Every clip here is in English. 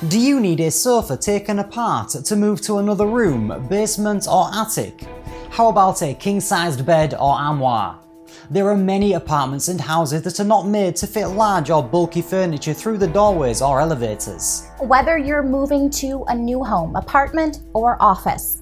Do you need a sofa taken apart to move to another room, basement or attic? How about a king-sized bed or armoire? There are many apartments and houses that are not made to fit large or bulky furniture through the doorways or elevators. Whether you're moving to a new home, apartment, or office,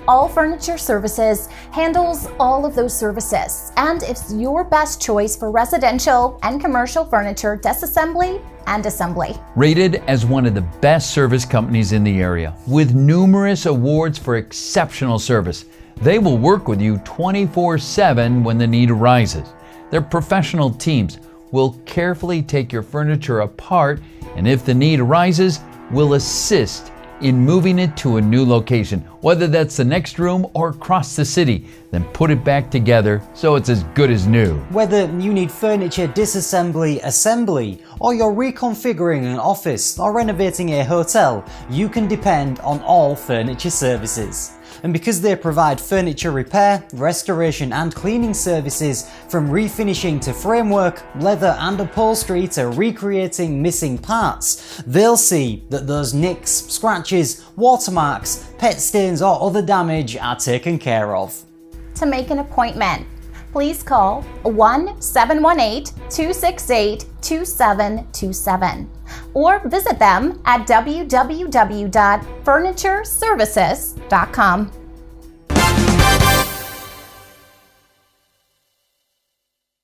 All Furniture Services handles all of those services, and it's your best choice for residential and commercial furniture disassembly and assembly. Rated as one of the best service companies in the area, with numerous awards for exceptional service, they will work with you 24/7 when the need arises. Their professional teams will carefully take your furniture apart, and if the need arises, will assist in moving it to a new location, whether that's the next room or across the city, then put it back together so it's as good as new. Whether you need furniture disassembly, assembly, or you're reconfiguring an office or renovating a hotel, you can depend on All Furniture Services. And because they provide furniture repair, restoration and cleaning services, from refinishing to framework, leather and upholstery to recreating missing parts, they'll see that those nicks, scratches, watermarks, pet stains or other damage are taken care of. To make an appointment, please call 1-718-268-2727 or visit them at www.furnitureservices.com.